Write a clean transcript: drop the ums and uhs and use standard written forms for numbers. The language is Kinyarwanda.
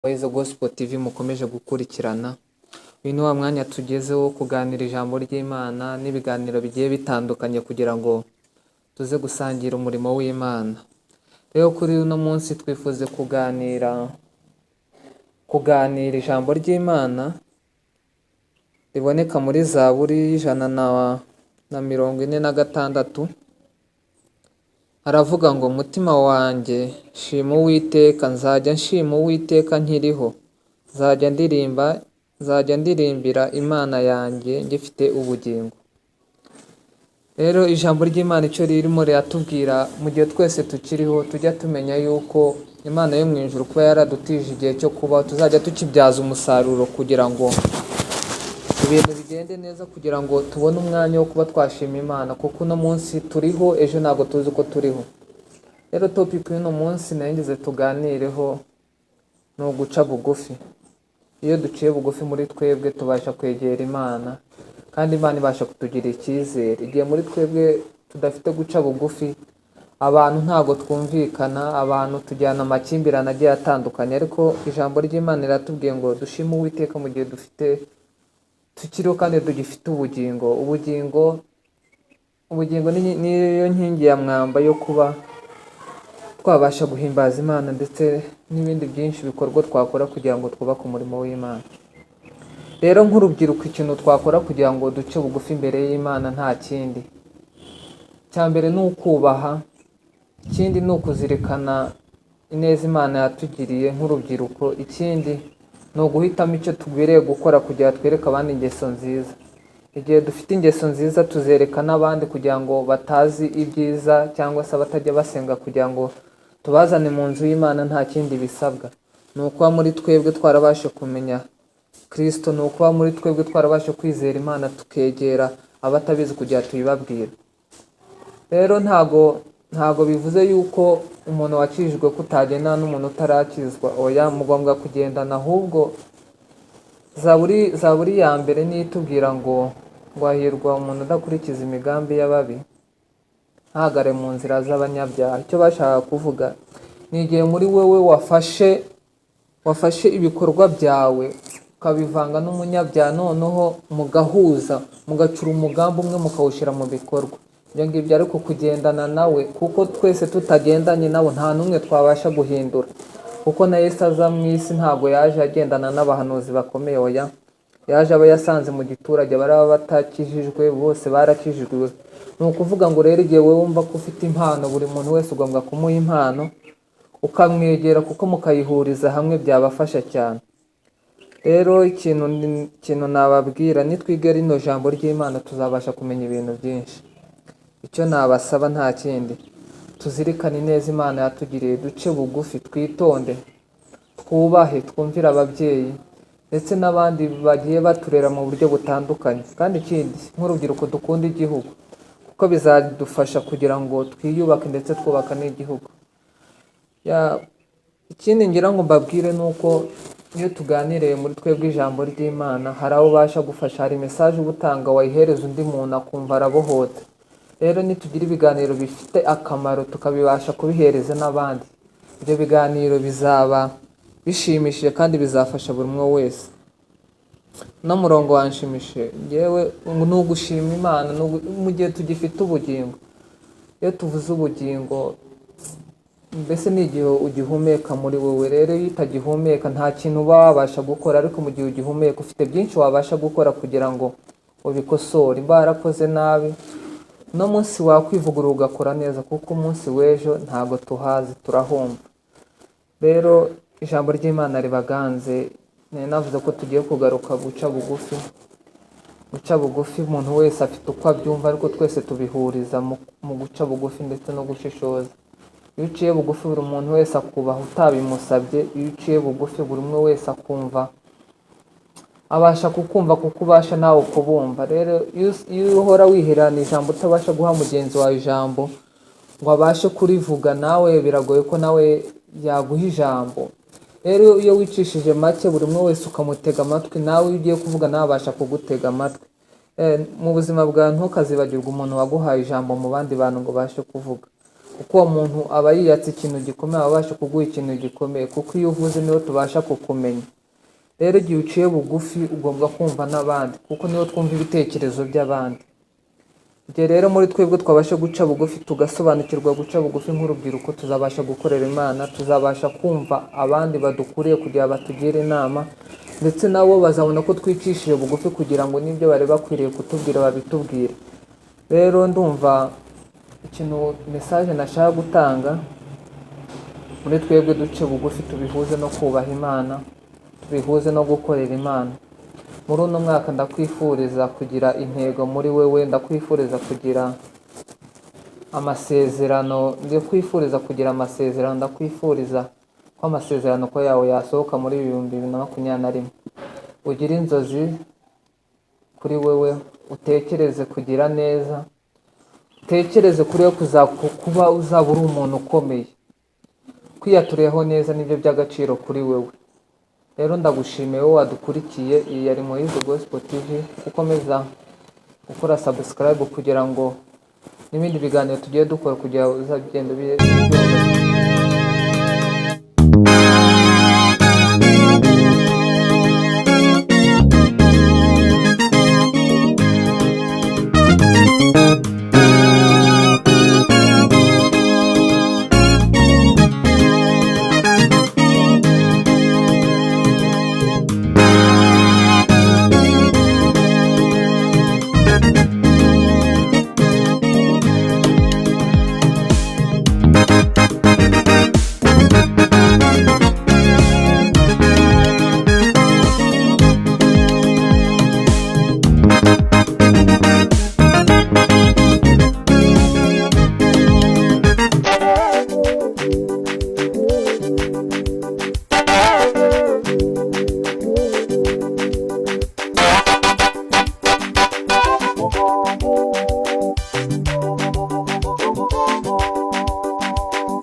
Wise Gospel TV mukomeje gukurikirana. Uyu ni wa mwanya tugezeho wo kuganira ijambo ry'Imana n'ibiganiro bigiye bitandukanye kugira ngo tuze gusangira umurimo w'Imana. Rero kuri uno munsi twifuze kuganira ijambo ry'Imana riboneka muri Zaburi y'ijana na mirongo ine na gatandatu. Haravuga ngo mutima wanjye shima Uwiteka, nzajya nshima Uwiteka nkiriho, nzajya ndirimbira Imana yanjye ngifite ubugingo. Rero ijambo ry'Imana icyo ririmo riratubwira mu gihe twese tukiriho tujya tumenya yuko Imana yo mu ijuru kuba yaradutije igihe cyo kuba tuzajya tukibyaza umusaruro kugira ngo ibintu bigende neza, kugira ngo tubone umwanya wo kuba twashima Imana, kuko uno munsi turiho, ejo ntabwo tuzi ko turiho. Rero topic y'uno munsi naringize tuganireho ni uguca bugufi. Iyo duciye bugufi muri twebwe tubasha kwegera Imana, kandi Imana ibasha kutugirira icyizere. Igihe muri twebwe tudafite guca bugufi, abantu ntabwo twumvikana, abantu tujyana amakimbirane agiye atandukanye. Ariko ijambo ry'Imana riratubwiye ngo dushime Uwiteka mu gihe tukiriho kandi tugifite ubugingo. Ubugingo niyo nkingi ya mwamba yo kuba twabasha guhimbaza Imana, ndetse n'ibindi byinshi bikorwa twakora kugira ngo twubake umurimo w'Imana. Rero nk'urubyiruko, ikintu twakora kugira ngo duce bugufi imbere y'Imana nta kindi. Icya mbere ni ukubaha, ikindi ni ukuzirikana ineza Imana yatugiriye nk'urubyiruko, ikindi ni uguhitamo icyo tukwiriye gukora kugira twereke abandi ingeso nziza. Igihe dufite ingeso nziza tuzereka n'abandi kugira ngo batazi ibyiza, cyangwa se abatajya basenga kugira ngo tubazane mu nzu y'Imana. Nta kindi bisabwa, ni ukuba muri twebwe twarabashe kumenya Kristo, ni ukuba muri twebwe twarabashe kwizera Imana, tukegera abatabizi kugira tuyibabwire. Rero ntago bivuze yuko umuntu wakijijwe kutagendana n'umuntu utarakizwa, oya, mugomba kugendana. Ahubwo Zaburi ya mbere niyo itubwira ngo hahirwa umuntu udakurikiza imigambi y'ababi, ntahagare mu nzira z'abanyabyaha. Icyo bashaka kuvuga ni igihe muri wowe wafashe ibikorwa byawe ukabivanga n'umunyabyaha, noneho mugahuza, mugacura umugambi umwe mukawushyira mu bikorwa. Ibyo ngibyo ariko kugendana nawe, kuko twese tutagendanye nawe nta n'umwe twabasha guhindura. Kuko na Yesu aza mu isi ntabwo yaje agendana n'abahanuzi bakomeye, oya, yaje aba yasanze mu giturage baraba batakijijwe, bose barakijijwe. Ni ukuvuga ngo rero igihe wowe wumva ko ufite impano, buri muntu wese ugomba kumuha impano, ukamwegera, kuko mukayihuriza hamwe byabafasha cyane. Rero ikintu nababwira, nitwiga rino jambo ry'Imana tuzabasha kumenya ibintu byinshi. Icyo nabasaba nta kindi, tuzirikane ineza Imana yatugiriye, duce bugufi, twitonde, twubahe, twumvire ababyeyi ndetse n'abandi bagiye baturera mu buryo butandukanye. Kandi ikindi, nk'urubyiruko dukunda igihugu, kuko bizadufasha kugira ngo twiyubake ndetse twubaka n'igihugu. Ikindi ngira ngo mbabwire ni uko iyo tuganiriye muri twebwe ijambo ry'Imana, hari aho ubasha gufasha, hari message uba utanga wayihereza undi muntu akumva arabohotse. Rero nitugira ibiganiro bifite akamaro tukabibasha kubihereza n'abandi, ibyo biganiro bizaba bishimishije kandi bizafasha buri umwe wese. Murongo wanshimishije yewe ni ugushima Imana mu gihe tugifite ubugingo. Iyo tuvuze ubugingo, mbese ni igihe ugihumeka muri wowe. Rero iyo utagihumeka nta kintu uba wabasha gukora, ariko mu gihe ugihumeka ufite byinshi wabasha gukora kugira ngo ubikosore. Imba warakoze nabi, no munsi wakwivugurura ugakora neza, kuko umunsi w'ejo ntabwo tuhazi, turahomba. Rero ijambo ry'Imana ribaganze. Navuze ko tugiye kugaruka guca bugufi. Umuntu wese afite uko abyumva, ariko twese tubihuriza mu guca bugufi ndetse no gushishoza. Iyo uciye bugufi buri muntu wese akubaha utabimusabye. Iyo uciye bugufi buri umwe wese akumva, abasha kukumva kuko ubasha nawe kubumva. Rero iyo uhora wiherana ijambo, utabasha guha mugenzi wawe ijambo ngo abashe kurivuga, nawe biragoye ko nawe yaguha ijambo. Rero iyo wicishije make buri umwe wese ukamutega amatwi, nawe iyo ugiye kuvuga nawe abasha kugutega amatwi. Mu buzima bwawe ntukazibagirwe umuntu waguhaye ijambo mu bandi bantu ngo ubashe kuvuga. kuko uwo muntu aba yiyatse ikintu gikomeye, aba abasha kuguha ikintu gikomeye, kuko iyo uvuze niho tubasha kukumenya. Rero igihe uciye bugufi ugomba kumva n'abandi, kuko niho twumva ibitekerezo by'abandi. Igihe rero muri twebwe twabasha guca bugufi, tugasobanukirwa guca bugufi nk'urubyiruko, tuzabasha gukorera Imana, tuzabasha kumva abandi badukuriye kugira batugire inama, ndetse nabo bazabona ko twicishije bugufi kugira ngo n'ibyo bari bakwiriye kutubwira babitubwire. Rero ndumva ikintu message nashaka gutanga, muri twebwe duce bugufi, tubihuze no kubaha Imana, tubihuze no gukorera Imana. Muri uno mwaka ndakwifuriza kugira intego muri wewe, ndakwifuriza kugira amasezerano, ndakwifuriza ko amasezerano ko yawe yasohoka muri 2021. Ugire inzozi kuri wewe, utekereze kugira neza, utekereze kuri we kuba uzaba uri umuntu ukomeye. Kwiyatureho neza nibyo by'agaciro kuri wewe. Rero ndagushimiye wowe wadukurikiye. Iyi yari Moise Gospel TV. Ukomeza gukora subscribe kugira ngo n'ibindi biganiro tugiye dukora kugira uzagenda